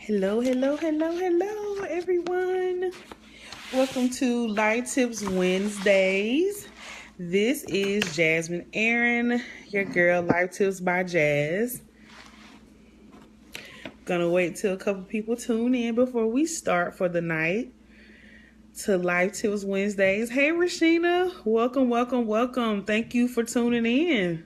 Hello, hello, hello, hello, everyone. Welcome to Life Tips Wednesdays. This is Jasmine Aaron, your girl, Life Tips by Jazz. Gonna wait till a couple people tune in before we start for the night to Life Tips Wednesdays. Hey, Rashina, welcome, welcome, welcome. Thank you for tuning in.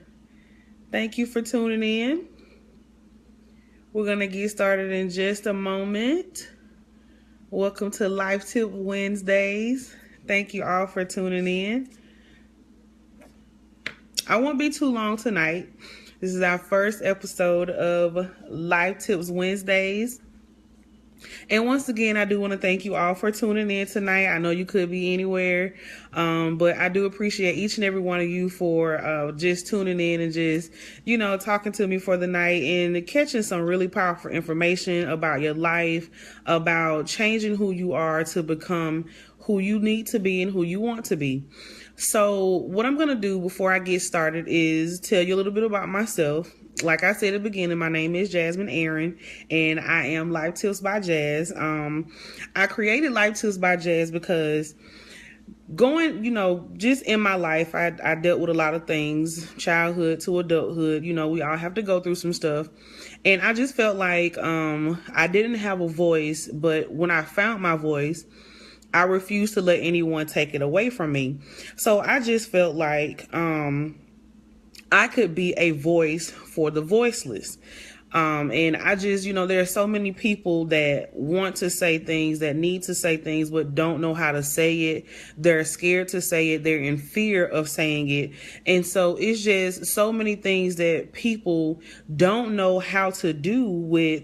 We're gonna get started in just a moment. Welcome to Life Tip Wednesdays. Thank you all for tuning in. I won't be too long tonight. This is our first episode of Life Tips Wednesdays. And once again, I do want to thank you all for tuning in tonight. I know you could be anywhere, but I do appreciate each and every one of you for just tuning in and just, talking to me for the night and catching some really powerful information about your life, about changing who you are to become who you need to be and who you want to be. So what I'm going to do before I get started is tell you a little bit about myself. Like I said at the beginning, my name is Jasmine Aaron, and I am Life Tips by Jazz. I created Life Tips by Jazz because just in my life, I dealt with a lot of things, childhood to adulthood. We all have to go through some stuff. And I just felt like I didn't have a voice, but when I found my voice, I refused to let anyone take it away from me. So I just felt like I could be a voice for the voiceless. And I just, there are so many people that want to say things, that need to say things, but don't know how to say it. They're scared to say it. They're in fear of saying it. And so it's just so many things that people don't know how to do with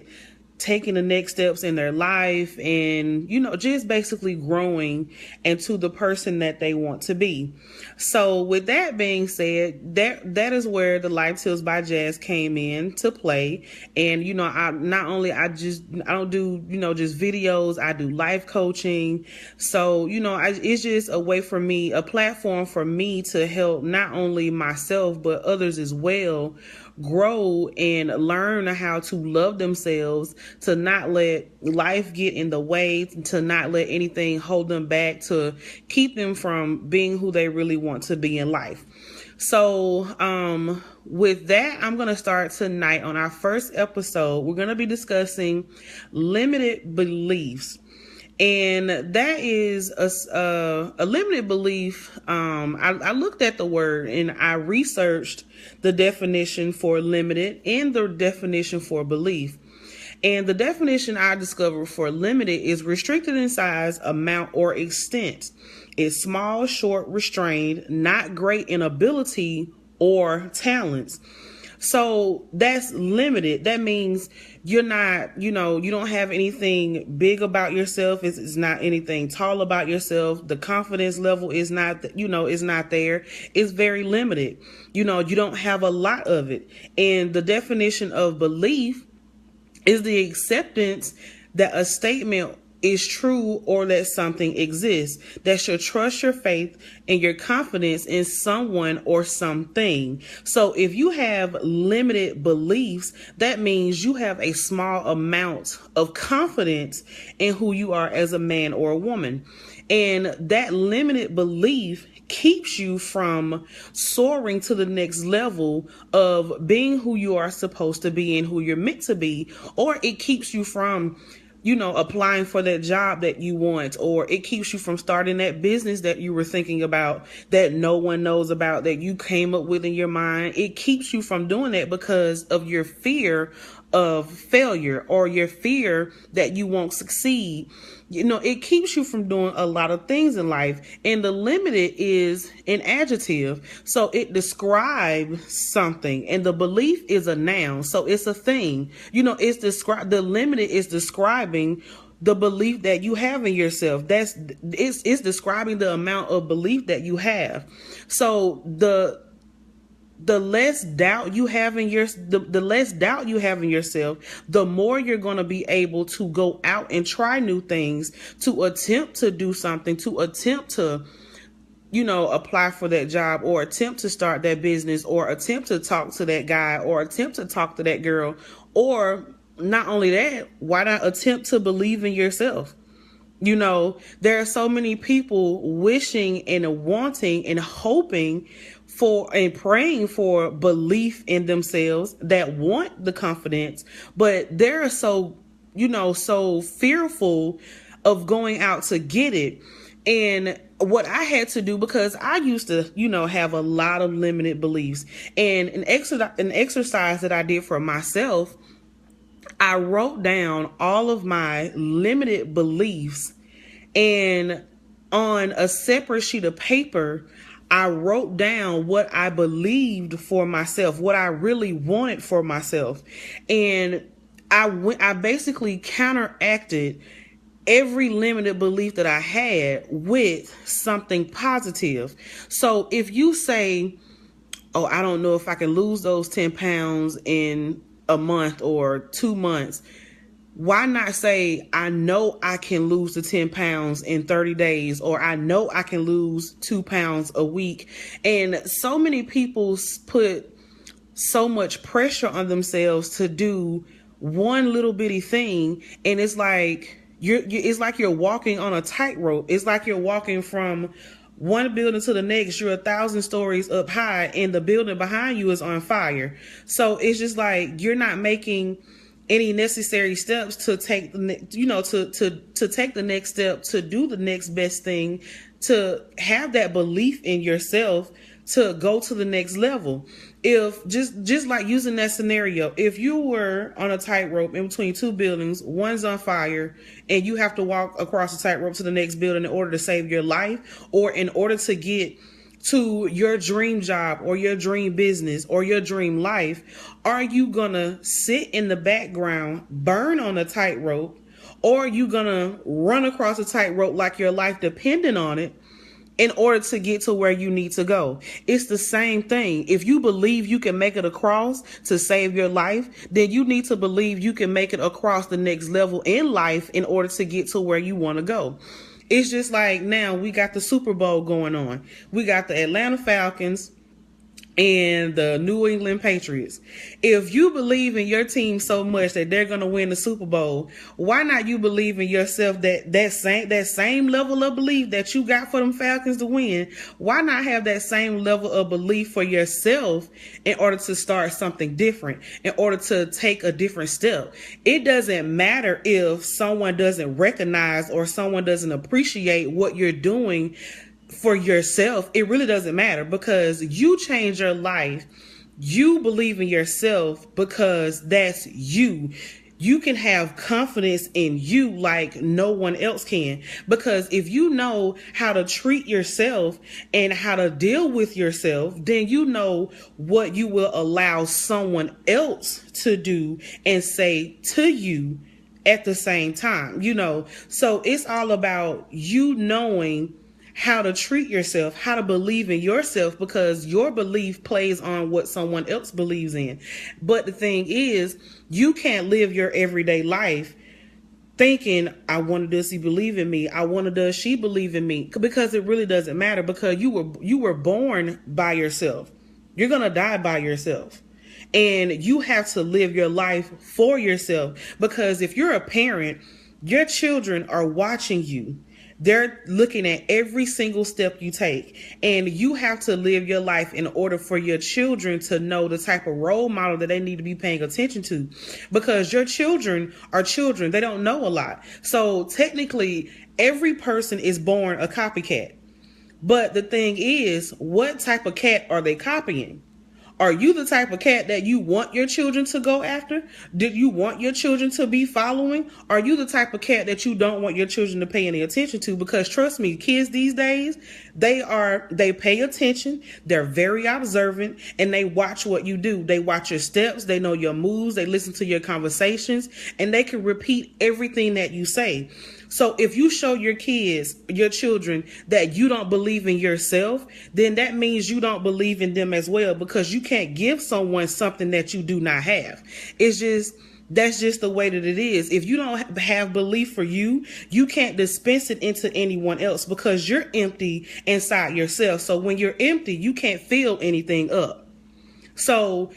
taking the next steps in their life and, just basically growing into the person that they want to be. So with that being said, that is where the Life Tips by Jazz came in to play. And, I don't do, just videos. I do life coaching. So, it's just a way for me, a platform for me to help not only myself, but others as well grow and learn how to love themselves, to not let life get in the way, to not let anything hold them back, to keep them from being who they really want to be in life. So with that, I'm going to start tonight on our first episode. We're going to be discussing limited beliefs. And that is a limited belief. I looked at the word and I researched the definition for limited and the definition for belief. And the definition I discovered for limited is restricted in size, amount, or extent. It's small, short, restrained, not great in ability or talents. So that's limited. That means you're not, you don't have anything big about yourself. It's not anything tall about yourself. The confidence level is not, is not there. It's very limited. You don't have a lot of it. And the definition of belief is the acceptance that a statement is true or that something exists. That's your trust, your faith, and your confidence in someone or something. So if you have limited beliefs, that means you have a small amount of confidence in who you are as a man or a woman. And that limited belief keeps you from soaring to the next level of being who you are supposed to be and who you're meant to be, or it keeps you from applying for that job that you want, or it keeps you from starting that business that you were thinking about that no one knows about, that you came up with in your mind. It keeps you from doing that because of your fear of failure or your fear that you won't succeed. It keeps you from doing a lot of things in life. And the limited is an adjective. So it describes something, and the belief is a noun. So it's a thing. The limited is describing the belief that you have in yourself. It's describing the amount of belief that you have. So the less doubt you have in the less doubt you have in yourself, the more you're going to be able to go out and try new things, to attempt to do something, to attempt to, apply for that job, or attempt to start that business, or attempt to talk to that guy, or attempt to talk to that girl, or not only that, why not attempt to believe in yourself? You know, there are so many people wishing and wanting and hoping for and praying for belief in themselves, that want the confidence, but they're so, so fearful of going out to get it. And what I had to do, because I used to, have a lot of limited beliefs, and an exercise that I did for myself, I wrote down all of my limited beliefs, and on a separate sheet of paper, I wrote down what I believed for myself, what I really wanted for myself. And I basically counteracted every limited belief that I had with something positive. So if you say, oh, I don't know if I can lose those 10 pounds in a month or 2 months, why not say, I know I can lose the 10 pounds in 30 days, or I know I can lose 2 pounds a week? And so many people put so much pressure on themselves to do one little bitty thing, and it's like it's like you're walking on a tightrope. It's like you're walking from one building to the next. You're 1,000 stories up high, and the building behind you is on fire. So it's just like you're not making any necessary steps to take to take the next step, to do the next best thing, to have that belief in yourself, to go to the next level. If just like using that scenario, if you were on a tightrope in between two buildings, one's on fire, and you have to walk across the tightrope to the next building in order to save your life, or in order to get to your dream job or your dream business or your dream life, are you gonna sit in the background, burn on a tightrope, or are you gonna run across a tightrope like your life depended on it in order to get to where you need to go? It's the same thing. If you believe you can make it across to save your life, then you need to believe you can make it across the next level in life in order to get to where you want to go. It's just like now we got the Super Bowl going on. We got the Atlanta Falcons and the New England Patriots. If you believe in your team so much that they're going to win the Super Bowl, why not you believe in yourself that same level of belief that you got for them Falcons to win? Why not have that same level of belief for yourself in order to start something different, in order to take a different step? It doesn't matter if someone doesn't recognize or someone doesn't appreciate what you're doing for yourself. It really doesn't matter, because you change your life. You believe in yourself because that's you. You can have confidence in you like no one else can, because if you know how to treat yourself and how to deal with yourself, then you know what you will allow someone else to do and say to you at the same time, So it's all about you knowing how to treat yourself, how to believe in yourself, because your belief plays on what someone else believes in. But the thing is, you can't live your everyday life thinking, I wonder, does he believe in me? I wonder, does she believe in me? Because it really doesn't matter, because you were born by yourself. You're going to die by yourself. And you have to live your life for yourself, because if you're a parent, your children are watching you. They're looking at every single step you take, and you have to live your life in order for your children to know the type of role model that they need to be paying attention to, because your children are children. They don't know a lot. So technically, every person is born a copycat. But the thing is, what type of cat are they copying? Are you the type of cat that you want your children to go after? Did you want your children to be following? Are you the type of cat that you don't want your children to pay any attention to? Because trust me, kids these days, they pay attention. They're very observant, and they watch what you do. They watch your steps. They know your moves. They listen to your conversations, and they can repeat everything that you say. So if you show your kids, your children, that you don't believe in yourself, then that means you don't believe in them as well, because you can't give someone something that you do not have. That's just the way that it is. If you don't have belief for you, you can't dispense it into anyone else, because you're empty inside yourself. So when you're empty, you can't fill anything up. So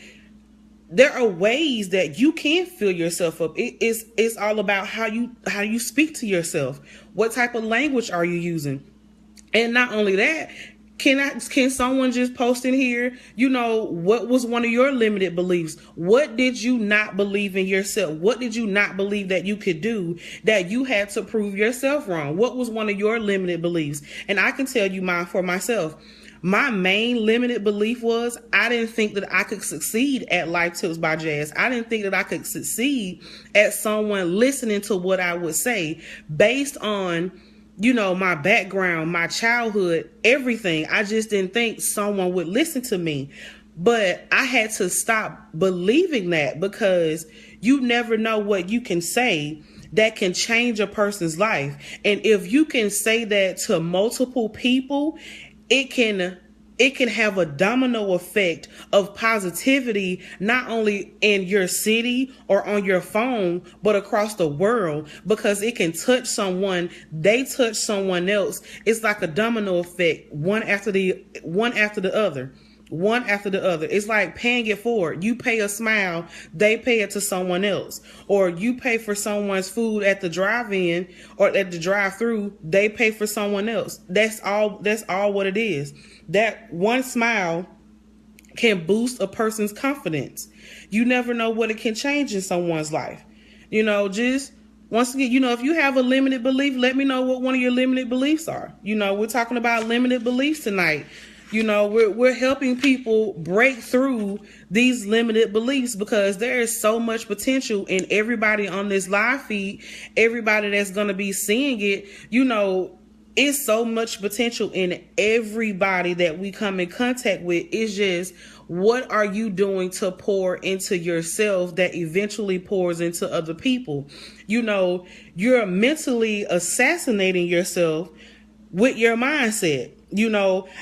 there are ways that you can fill yourself up. It's all about how you speak to yourself. What type of language are you using? And not only that, can someone just post in here, what was one of your limited beliefs? What did you not believe in yourself? What did you not believe that you could do that you had to prove yourself wrong? What was one of your limited beliefs? And I can tell you mine for myself. My main limited belief was I didn't think that I could succeed at Life Tips by Jazz. I didn't think that I could succeed at someone listening to what I would say based on, my background, my childhood, everything. I just didn't think someone would listen to me. But I had to stop believing that, because you never know what you can say that can change a person's life. And if you can say that to multiple people, it can have a domino effect of positivity, not only in your city or on your phone, but across the world, because it can touch someone. They touch someone else. It's like a domino effect, one after the other. One after the other. It's like paying it forward. You pay a smile, they pay it to someone else. Or you pay for someone's food at the drive-in or at the drive-through, they pay for someone else. That's all what it is. That one smile can boost a person's confidence. You never know what it can change in someone's life. Just once again, if you have a limited belief, let me know what one of your limited beliefs are. We're talking about limited beliefs tonight. We're helping people break through these limited beliefs, because there is so much potential in everybody on this live feed, everybody that's going to be seeing it. It's so much potential in everybody that we come in contact with. It's just, what are you doing to pour into yourself that eventually pours into other people? You're mentally assassinating yourself with your mindset.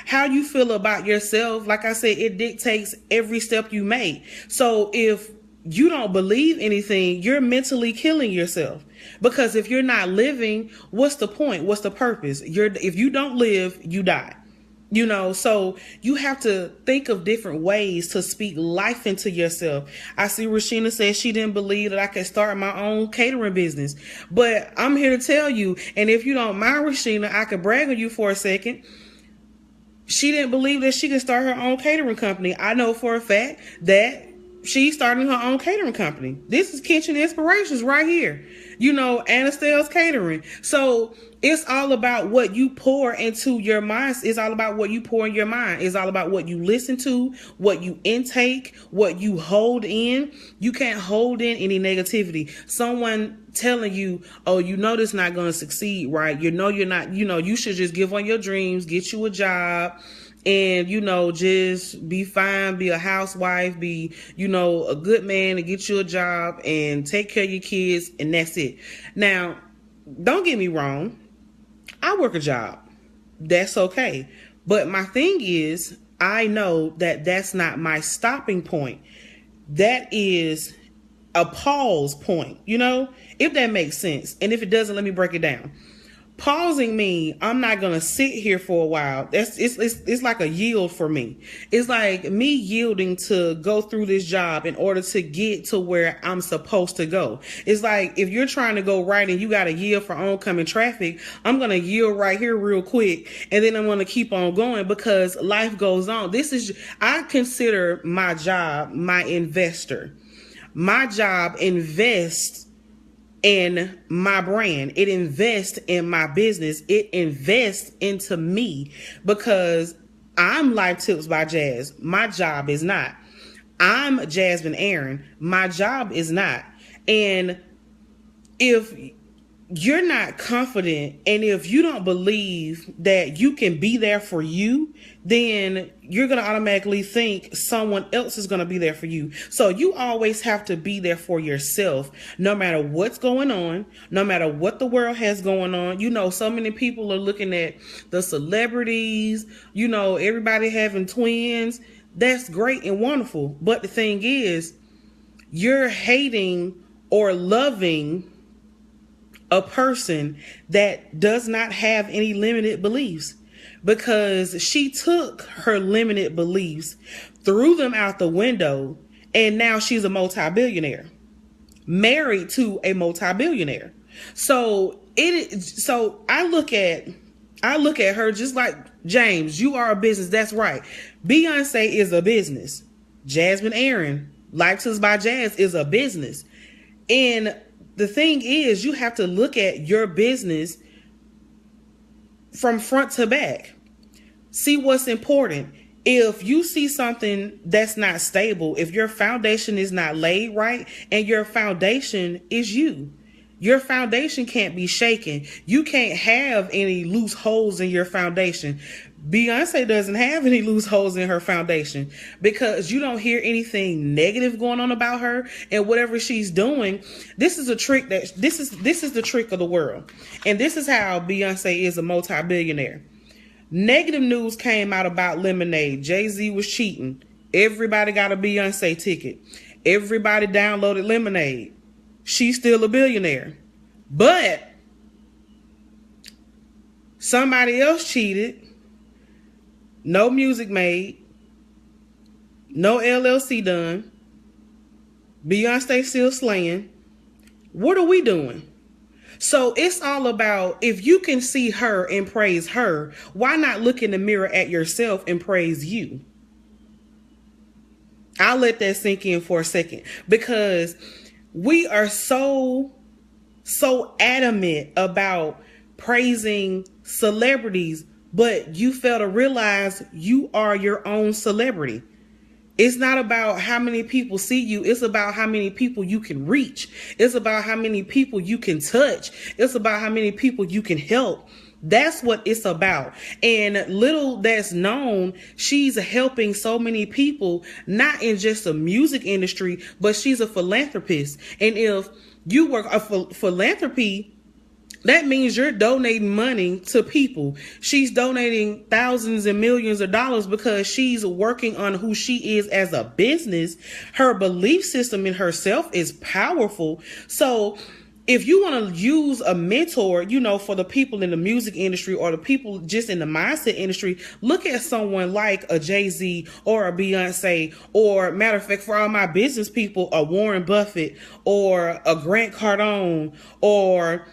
How you feel about yourself, like I said, it dictates every step you make. So if you don't believe anything, you're mentally killing yourself. Because if you're not living, what's the point? What's the purpose? If you don't live, you die. So you have to think of different ways to speak life into yourself. I see Rashina says she didn't believe that I could start my own catering business. But I'm here to tell you, and if you don't mind, Rashina, I could brag on you for a second. She didn't believe that she could start her own catering company. I know for a fact that she's starting her own catering company. This is Kitchen Inspirations right here. Anastell's Catering. So it's all about what you pour into your mind. It's all about what you pour in your mind. It's all about what you listen to, what you intake, what you hold in. You can't hold in any negativity. Someone telling you, oh, this not going to succeed, right? You're not, you should just give on your dreams, get you a job, and, just be fine, be a housewife, be, a good man, and get you a job and take care of your kids, and that's it. Now, don't get me wrong. I work a job. That's okay. But my thing is, I know that that's not my stopping point. That is a pause point, if that makes sense. And if it doesn't, let me break it down. Pausing means I'm not going to sit here for a while. It's like a yield for me. It's like me yielding to go through this job in order to get to where I'm supposed to go. It's like if you're trying to go right and you got to yield for oncoming traffic, I'm going to yield right here real quick, and then I'm going to keep on going because life goes on. I consider my job my investor. My job invests in my brand. It invests in my business. It invests into me, because I'm Life Tips by Jazz. My job is not. I'm Jasmine Aaron. My job is not. And if you're not confident, and if you don't believe that you can be there for you, then you're going to automatically think someone else is going to be there for you. So you always have to be there for yourself, no matter what's going on, no matter what the world has going on. So many people are looking at the celebrities, everybody having twins. That's great and wonderful. But the thing is, you're hating or loving a person that does not have any limited beliefs, because she took her limited beliefs, threw them out the window, And now she's a multi-billionaire, married to a multi-billionaire. So I look at her just like, James, you are a business. That's right. Beyonce is a business. Jasmine Aaron, Life's by Jazz, is a business. And the thing is, you have to look at your business from front to back. See what's important. If you see something that's not stable, if your foundation is not laid right, and your foundation is you, your foundation can't be shaken. You can't have any loose holes in your foundation. Beyonce doesn't have any loose holes in her foundation because you don't hear anything negative going on about her, and whatever she's doing, this is a trick this is the trick of the world. And this is how Beyonce is a multi-billionaire. Negative news came out about Lemonade. Jay-Z was cheating. Everybody got a Beyonce ticket. Everybody downloaded Lemonade. She's still a billionaire. But somebody else cheated. No music made. No LLC done. Beyonce still slaying. What are we doing? So it's all about, if you can see her and praise her, why not look in the mirror at yourself and praise you? I'll let that sink in for a second, because we are so adamant about praising celebrities, but you fail to realize you are your own celebrity. It's not about how many people see you. It's about how many people you can reach. It's about how many people you can touch. It's about how many people you can help. That's what it's about. And little that's known, she's helping so many people, not in just the music industry, but she's a philanthropist. And if you work a philanthropy, that means you're donating money to people. She's donating thousands and millions of dollars because she's working on who she is as a business. Her belief system in herself is powerful. So if you want to use a mentor, for the people in the music industry or the people just in the mindset industry, look at someone like a Jay-Z or a Beyonce, or matter of fact, for all my business people, a Warren Buffett or a Grant Cardone, or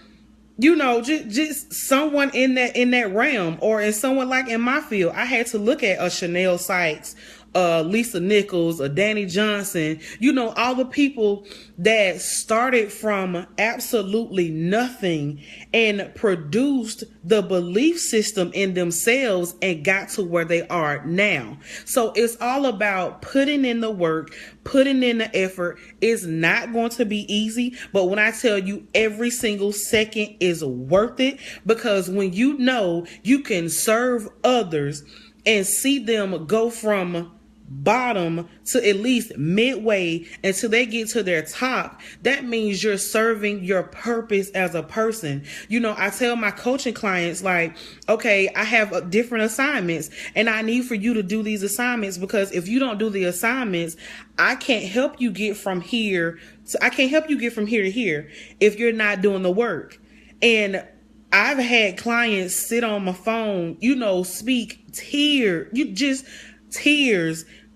just someone in that realm, or in someone like in my field. I had to look at a Chanel Sykes, Lisa Nichols, a Danny Johnson, all the people that started from absolutely nothing and produced the belief system in themselves and got to where they are now. So it's all about putting in the work, putting in the effort. It's not going to be easy, but when I tell you every single second is worth it, because when you know you can serve others and see them go from bottom to at least midway until they get to their top, that means you're serving your purpose as a person. I tell my coaching clients, like, okay, I have different assignments and I need for you to do these assignments, because if you don't do the assignments, I can't help you get from here to here if you're not doing the work. And I've had clients sit on my phone, speak tears,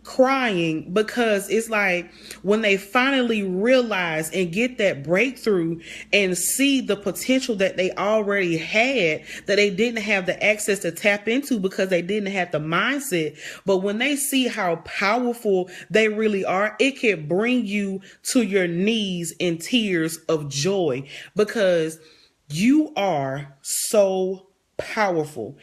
crying, because it's like when they finally realize and get that breakthrough and see the potential that they already had, that they didn't have the access to tap into because they didn't have the mindset. But when they see how powerful they really are, it can bring you to your knees in tears of joy, because you are so powerful.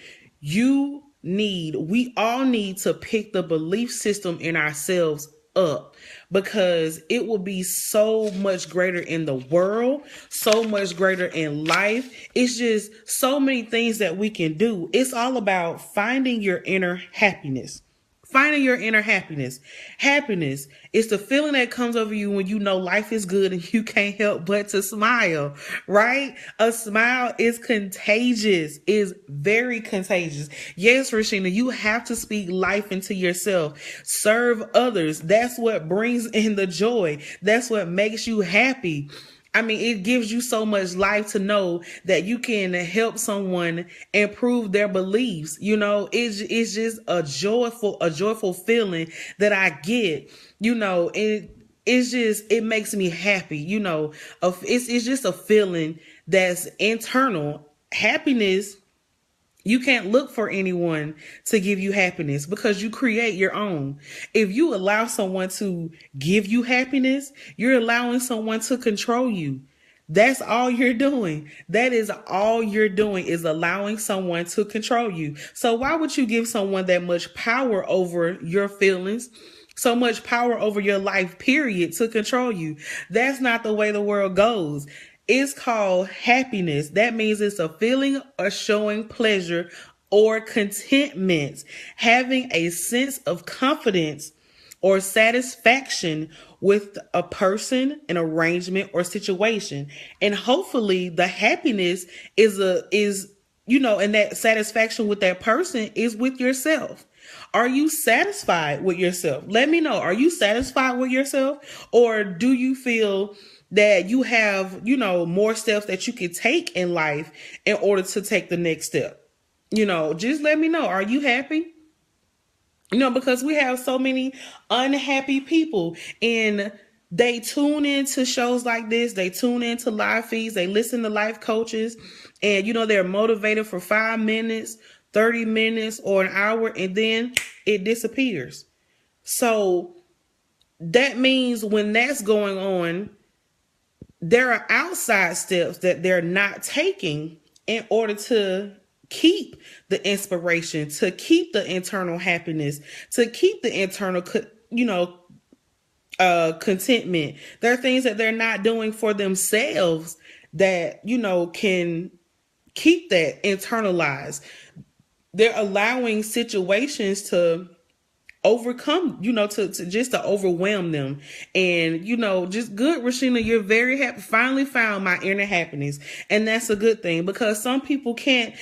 We all need to pick the belief system in ourselves up, because it will be so much greater in the world, so much greater in life. It's just so many things that we can do. It's all about finding your inner happiness. Finding your inner happiness. Happiness is the feeling that comes over you when you know life is good and you can't help but to smile, right? A smile is contagious, is very contagious. Yes, Rashina, you have to speak life into yourself. Serve others. That's what brings in the joy. That's what makes you happy. I mean, it gives you so much life to know that you can help someone improve their beliefs. It's just a joyful feeling that I get. it makes me happy. It's just a feeling that's internal. Happiness, you can't look for anyone to give you happiness because you create your own. If you allow someone to give you happiness, you're allowing someone to control you. That's all you're doing. That is all you're doing, is allowing someone to control you. So why would you give someone that much power over your feelings, so much power over your life, period, to control you? That's not the way the world goes. It's called happiness. That means it's a feeling or showing pleasure or contentment, having a sense of confidence or satisfaction with a person, an arrangement, or situation. And hopefully the happiness and that satisfaction with that person is with yourself. Are you satisfied with yourself? Let me know. Are you satisfied with yourself? Or do you feel that you have, more steps that you can take in life in order to take the next step? Just let me know. Are you happy? Because we have so many unhappy people, and they tune into shows like this. They tune into live feeds. They listen to life coaches, and, they're motivated for 5 minutes, 30 minutes, or an hour, and then it disappears. So that means when that's going on, there are outside steps that they're not taking in order to keep the inspiration, to keep the internal happiness, to keep the internal, contentment. There are things that they're not doing for themselves that, can keep that internalized. They're allowing situations to overcome, to overwhelm them. And, just good, Rashina, you're very happy. Finally found my inner happiness. And that's a good thing, because some people can't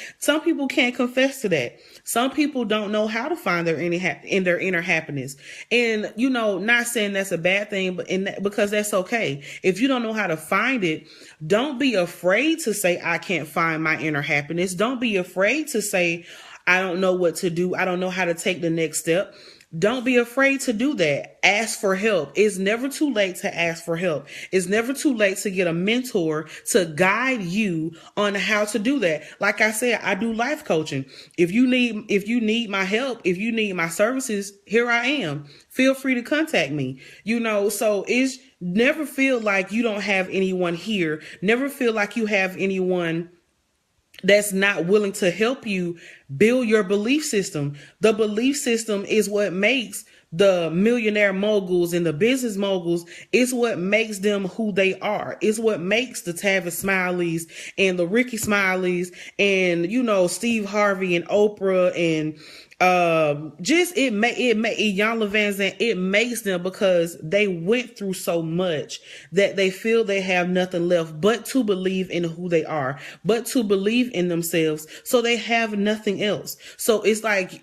confess to that. Some people don't know how to find their inner happiness. And, not saying that's a bad thing, but because that's okay. If you don't know how to find it, don't be afraid to say, I can't find my inner happiness. Don't be afraid to say, I don't know what to do. I don't know how to take the next step. Don't be afraid to do that. Ask for help. It's never too late to ask for help. It's never too late to get a mentor to guide you on how to do that. Like I said, I do life coaching. If you need my help, if you need my services, here I am. Feel free to contact me. So it's never feel like you don't have anyone here. Never feel like you have anyone that's not willing to help you build your belief system. The belief system is what makes the millionaire moguls and the business moguls. It's what makes them who they are. It's what makes the Tavis Smileys and the Ricky Smileys and, Steve Harvey and Oprah and Ian Levans, and it makes them because they went through so much that they feel they have nothing left but to believe in who they are, but to believe in themselves. So they have nothing else. So it's like,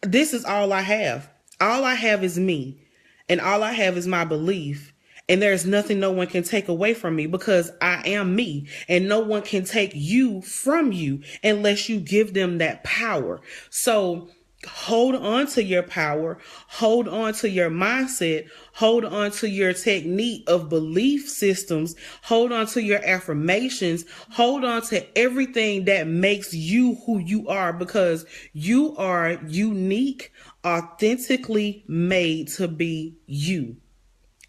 this is all I have. All I have is me, and all I have is my belief. And there's nothing no one can take away from me, because I am me, and no one can take you from you unless you give them that power. So hold on to your power, hold on to your mindset, hold on to your technique of belief systems, hold on to your affirmations, hold on to everything that makes you who you are, because you are unique, authentically made to be you.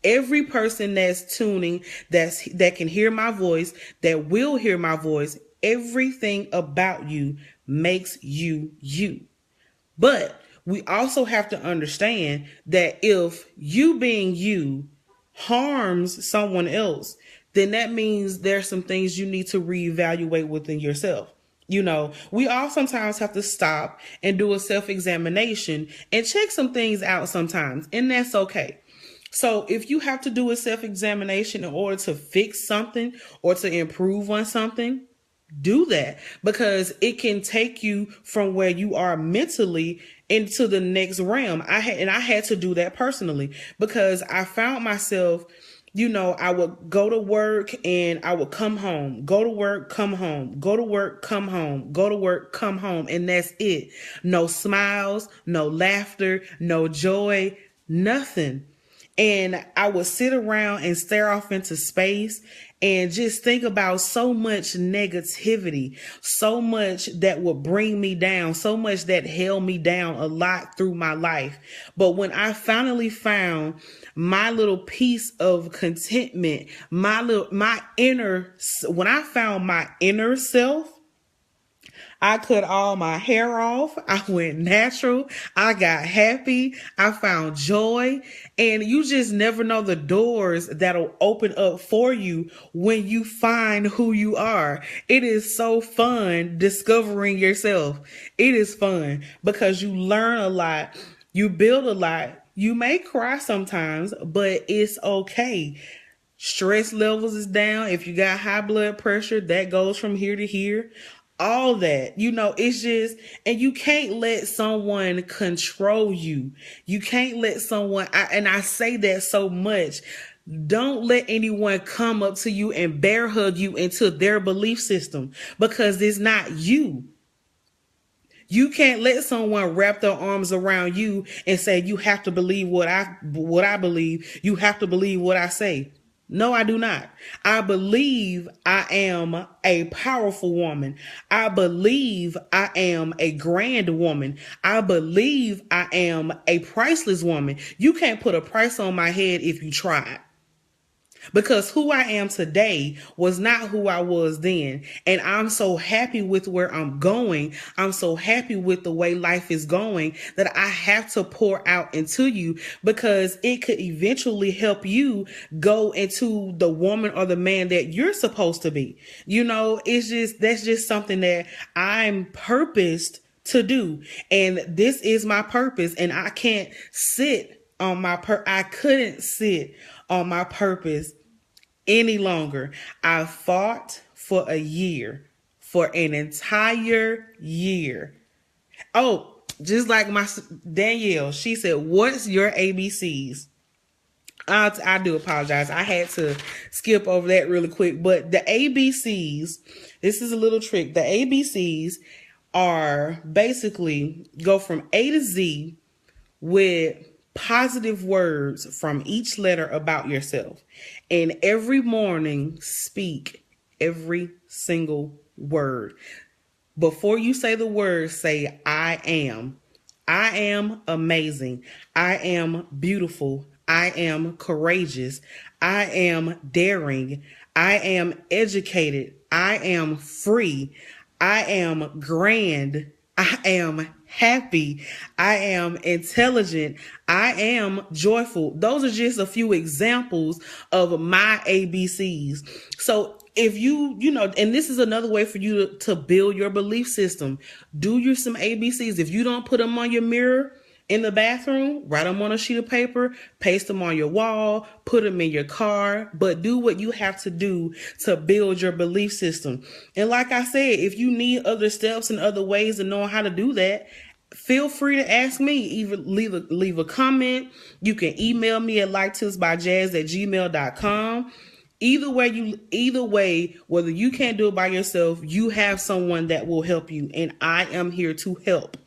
Every person that's tuning, that can hear my voice, that will hear my voice, everything about you makes you you. But we also have to understand that if you being you harms someone else, then that means there's some things you need to reevaluate within yourself. We all sometimes have to stop and do a self-examination and check some things out sometimes, and that's okay. So if you have to do a self-examination in order to fix something or to improve on something, do that, because it can take you from where you are mentally into the next realm. I had to do that personally, because I found myself, I would go to work and I would come home, go to work, come home, go to work, come home, go to work, come home. And that's it. No smiles, no laughter, no joy, nothing. And I would sit around and stare off into space and just think about so much negativity, so much that would bring me down, so much that held me down a lot through my life. But when I finally found my little piece of contentment, when I found my inner self, I cut all my hair off. I went natural. I got happy. I found joy. And you just never know the doors that'll open up for you when you find who you are. It is so fun discovering yourself. It is fun because you learn a lot. You build a lot. You may cry sometimes, but it's okay. Stress levels is down. If you got high blood pressure, that goes from here to here. All that, it's just, and you can't let someone control you. You can't let someone, and I say that so much. Don't let anyone come up to you and bear hug you into their belief system, because it's not you. You can't let someone wrap their arms around you and say, you have to believe what I believe. You have to believe what I say. No, I do not. I believe I am a powerful woman. I believe I am a grand woman. I believe I am a priceless woman. You can't put a price on my head if you tried. Because who I am today was not who I was then. And I'm so happy with where I'm going. I'm so happy with the way life is going that I have to pour out into you, because it could eventually help you go into the woman or the man that you're supposed to be. That's just something that I'm purposed to do. And this is my purpose. And I can't sit on I couldn't sit on my purpose any longer. I fought for a year, for an entire year. Oh, just like my Danielle, she said, what's your ABCs? I do apologize. I had to skip over that really quick, but the ABCs, this is a little trick. The ABCs are basically go from A to Z with positive words from each letter about yourself. And every morning, speak every single word. Before you say the word, say, I am. I am amazing. I am beautiful. I am courageous. I am daring. I am educated. I am free. I am grand. I am happy. I am intelligent. I am joyful. Those are just a few examples of my ABCs. So if and this is another way for you to build your belief system. Do your some ABCs. If you don't put them on your mirror in the bathroom, write them on a sheet of paper, paste them on your wall, put them in your car, but do what you have to do to build your belief system. And like I said, if you need other steps and other ways of knowing how to do that, feel free to ask me. Either leave a comment. You can email me at lighttipsbyjazz@gmail.com. Either way, whether you can't do it by yourself, you have someone that will help you, and I am here to help.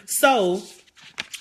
So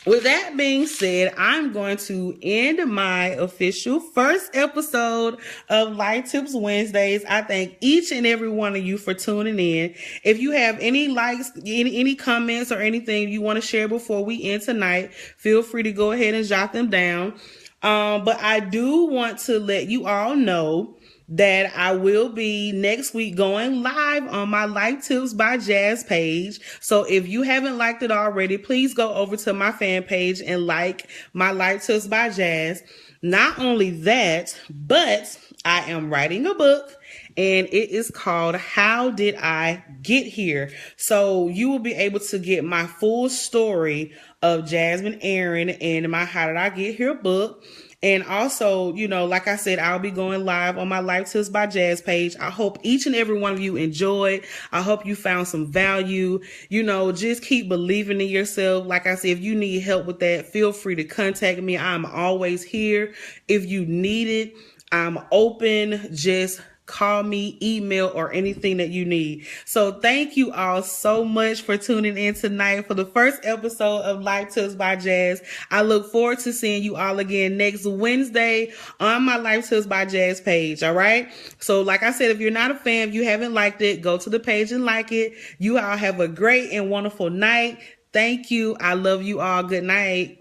with that being said, I'm going to end my official first episode of Light Tips Wednesdays. I thank each and every one of you for tuning in. If you have any likes, any comments or anything you want to share before we end tonight, feel free to go ahead and jot them down. But I do want to let you all know that I will be next week going live on my Light Tips by Jazz page. So if you haven't liked it already, please go over to my fan page and like my Light Tips by Jazz. Not only that, but I am writing a book, and it is called How Did I Get Here? So you will be able to get my full story of Jasmine Aaron and my How Did I Get Here book. And also, like I said, I'll be going live on my Life Tips by Jazz page. I hope each and every one of you enjoyed. I hope you found some value. Just keep believing in yourself. Like I said, if you need help with that, feel free to contact me. I'm always here. If you need it, I'm open. Just call me, email, or anything that you need. So thank you all so much for tuning in tonight for the first episode of Life Tips by Jazz. I look forward to seeing you all again next Wednesday on my Life Tips by Jazz page. All right. So like I said, if you're not a fan, if you haven't liked it, go to the page and like it. You all have a great and wonderful night. Thank you. I love you all. Good night.